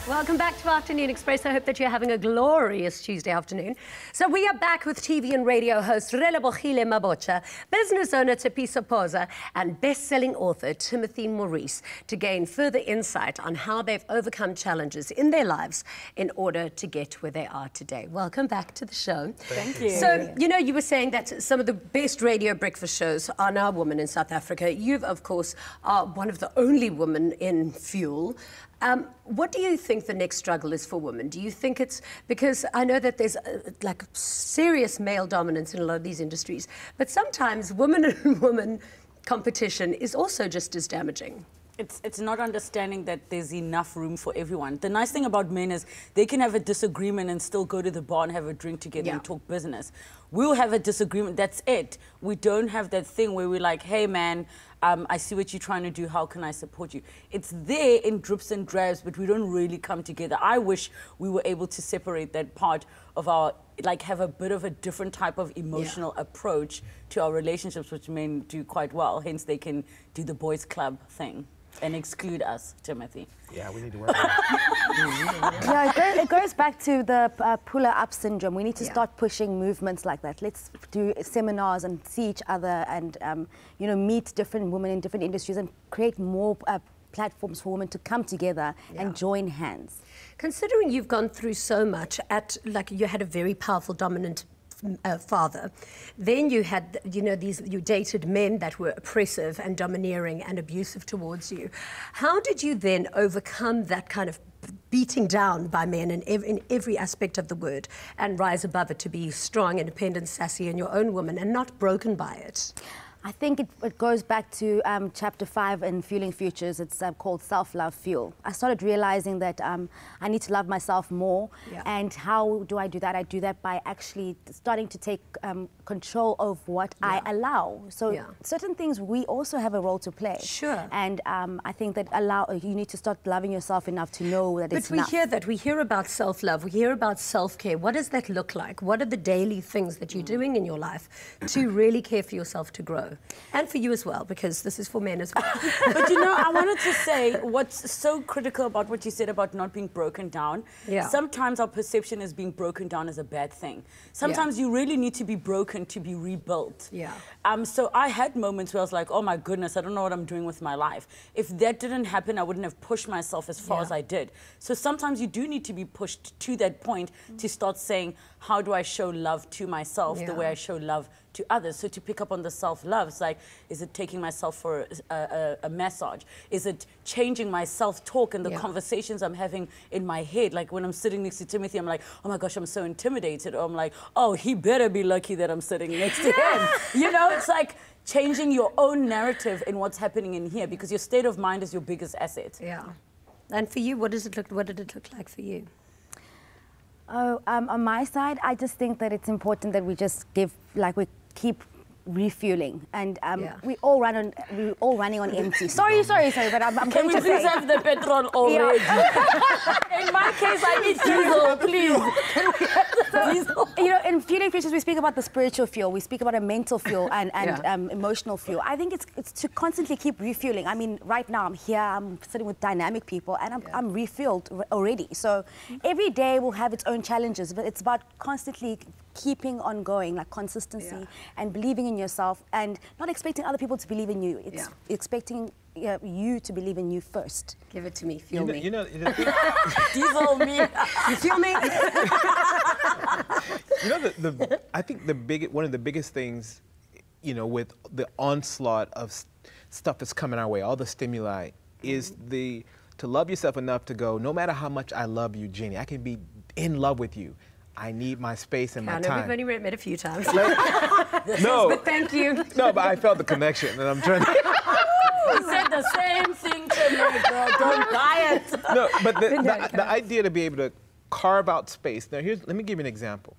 Welcome back to Afternoon Express. I hope that you're having a glorious Tuesday afternoon. So we are back with TV and radio host Relebohile Mabotja, business owner Tshepiso Phoza, and best-selling author Timothy Maurice to gain further insight on how they've overcome challenges in their lives in order to get where they are today. Welcome back to the show. Thank you. So, you know, you were saying that some of the best radio breakfast shows are now women in South Africa. You, of course, are one of the only women in Fuel. What do you think the next struggle is for women? Do you think it's because I know that there's like serious male dominance in a lot of these industries, but sometimes woman and woman competition is also just as damaging. It's not understanding that there's enough room for everyone. The nice thing about men is they can have a disagreement and still go to the bar and have a drink together and talk business. We'll have a disagreement, that's it. We don't have that thing where we're like, hey man, I see what you're trying to do, how can I support you? It's there in drips and drabs, but we don't really come together. I wish we were able to separate that part of our, like have a bit of a different type of emotional approach to our relationships, which men do quite well. Hence they can do the boys club thing and exclude us, Timothy. Yeah, we need to work on that. Yeah, it goes back to the puller-up syndrome. We need to start pushing movements like that. Let's do seminars and see each other and, you know, meet different women in different industries and create more platforms for women to come together and join hands. Considering you've gone through so much like you had a very powerful, dominant father. Then you had, you know, you dated men that were oppressive and domineering and abusive towards you. How did you then overcome that kind of beating down by men in every aspect of the word and rise above it to be strong, independent, sassy, and your own woman and not broken by it? I think it goes back to chapter 5 in Fueling Futures. It's called Self-Love Fuel. I started realizing that I need to love myself more. And how do I do that? I do that by actually starting to take control of what I allow. So certain things we also have a role to play. Sure. And I think that you need to start loving yourself enough to know that it's enough. But we hear that. We hear about self-love. We hear about self-care. What does that look like? What are the daily things that you're doing in your life to really care for yourself to grow? And for you as well, because this is for men as well. But you know, I wanted to say what's so critical about what you said about not being broken down. Sometimes our perception is being broken down as a bad thing. Sometimes you really need to be broken to be rebuilt. So I had moments where I was like, oh my goodness, I don't know what I'm doing with my life. If that didn't happen, I wouldn't have pushed myself as far as I did. So sometimes you do need to be pushed to that point to start saying, how do I show love to myself the way I show love to others? So to pick up on the self-love, it's like, is it taking myself for a massage? Is it changing my self-talk and the conversations I'm having in my head? Like when I'm sitting next to Timothy, I'm like, oh my gosh, I'm so intimidated. Or I'm like, oh, he better be lucky that I'm sitting next to him. You know, it's like changing your own narrative in what's happening in here, because your state of mind is your biggest asset. And for you, what did it look like for you? Oh, on my side, I just think that it's important that we just we keep refueling, and we're all running on empty. Sorry, but I'm Can we please have the petrol already? In my case, I need diesel, please. Can we have the diesel? You know, in Fueling Futures, we speak about the spiritual fuel, we speak about a mental fuel and emotional fuel. I think it's to constantly keep refueling. I mean, right now I'm here, I'm sitting with dynamic people, and I'm refueled already. So every day will have its own challenges, but it's about constantly keeping on going, like consistency and believing in yourself and not expecting other people to believe in you. It's expecting you to believe in you first. Give it to me, feel me. You know, Diesel me. You feel me? You know, I think one of the biggest things, you know, with the onslaught of stuff that's coming our way, all the stimuli, is to love yourself enough to go, no matter how much I love you, Jenny, I can be in love with you. I need my space and my time. We've only met a few times. No. But thank you. No, but I felt the connection, and I'm trying to... You said the same thing to me, girl. Don't buy it. No, but the idea to be able to carve out space. Now, let me give you an example.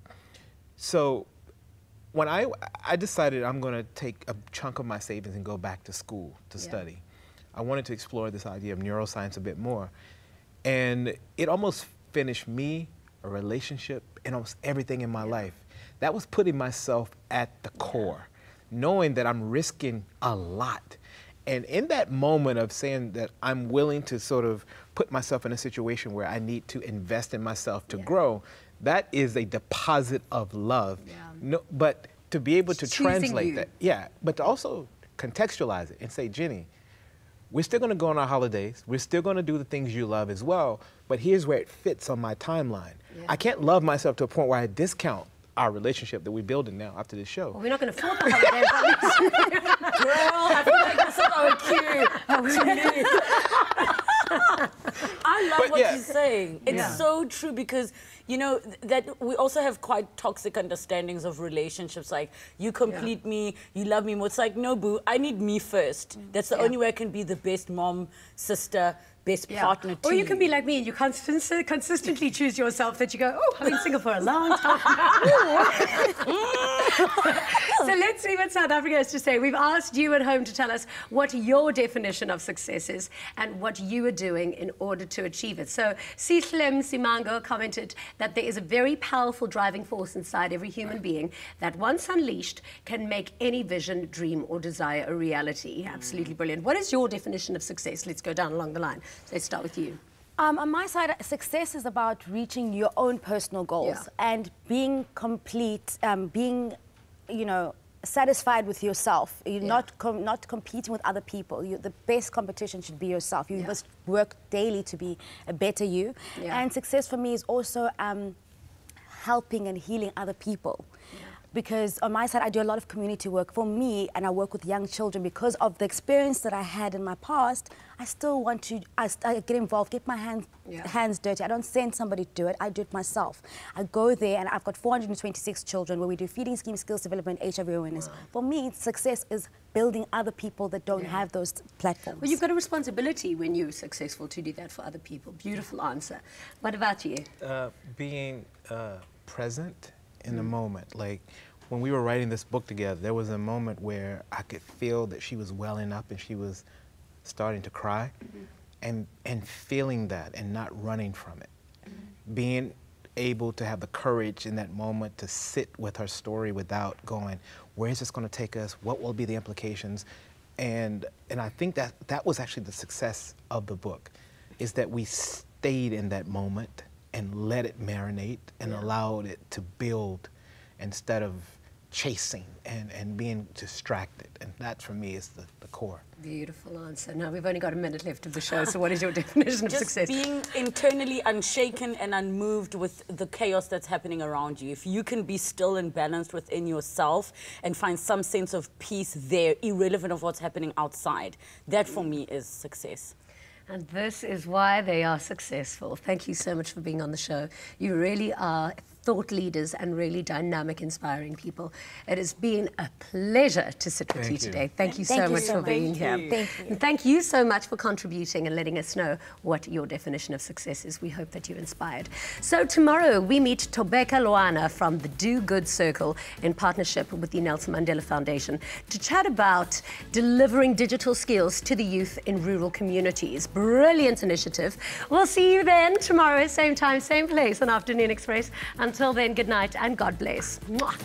So, when I decided I'm going to take a chunk of my savings and go back to school to study, I wanted to explore this idea of neuroscience a bit more. And it almost finished me, a relationship, and almost everything in my life. That was putting myself at the core, knowing that I'm risking a lot. And in that moment of saying that I'm willing to sort of put myself in a situation where I need to invest in myself to grow, that is a deposit of love. No, but to be able to translate that, but to also contextualize it and say, Jenny, we're still going to go on our holidays. We're still going to do the things you love as well. But here's where it fits on my timeline. I can't love myself to a point where I discount our relationship that we're building now after this show. Well, we're not going to afford the holidays. Girl, I feel like this is our cue. I love what you're saying. It's so true because, you know, that we also have quite toxic understandings of relationships. Like, you complete me, you love me more. It's like, no, boo, I need me first. That's the only way I can be the best mom, sister, best partner to Or you can be like me and you consistently choose yourself that you go, oh, I've been single for a long time. So let's see what South Africa has to say. We've asked you at home to tell us what your definition of success is and what you are doing in order to achieve it. So Sihlem Simango commented that there is a very powerful driving force inside every human being that once unleashed can make any vision, dream or desire a reality. Absolutely brilliant. What is your definition of success? Let's go down along the line. So let's start with you. On my side, success is about reaching your own personal goals and being complete, being, you know, satisfied with yourself. You're not competing with other people. The best competition should be yourself. You must work daily to be a better you. And success for me is also helping and healing other people. Because on my side, I do a lot of community work for me, and I work with young children. Because of the experience that I had in my past, I still want to I get involved, get my hands dirty. I don't send somebody to do it, I do it myself. I go there, and I've got 426 children where we do feeding scheme, skills development, HIV awareness. For me, success is building other people that don't have those platforms. Well, you've got a responsibility when you're successful to do that for other people. Beautiful answer. What about you? Being present in the moment. Like, when we were writing this book together, there was a moment where I could feel that she was welling up and she was starting to cry, and feeling that and not running from it. Being able to have the courage in that moment to sit with her story without going, where is this going to take us? What will be the implications? And I think that was actually the success of the book, is that we stayed in that moment and let it marinate and allowed it to build instead of chasing and being distracted. And that, for me, is the core. Beautiful answer. Now, we've only got a minute left of the show, so what is your definition of success? Just being internally unshaken and unmoved with the chaos that's happening around you. If you can be still and balanced within yourself and find some sense of peace there, irrelevant of what's happening outside, that, for me, is success. And this is why they are successful. Thank you so much for being on the show. You really are thought leaders and really dynamic, inspiring people. It has been a pleasure to sit with you today. Thank you so much for being here. Thank you. And thank you so much for contributing and letting us know what your definition of success is. We hope that you're inspired. So tomorrow we meet Tobeka Loana from the Do Good Circle in partnership with the Nelson Mandela Foundation to chat about delivering digital skills to the youth in rural communities. Brilliant initiative. We'll see you then tomorrow, same time, same place on Afternoon Express. Until then, good night and God bless. Mwah.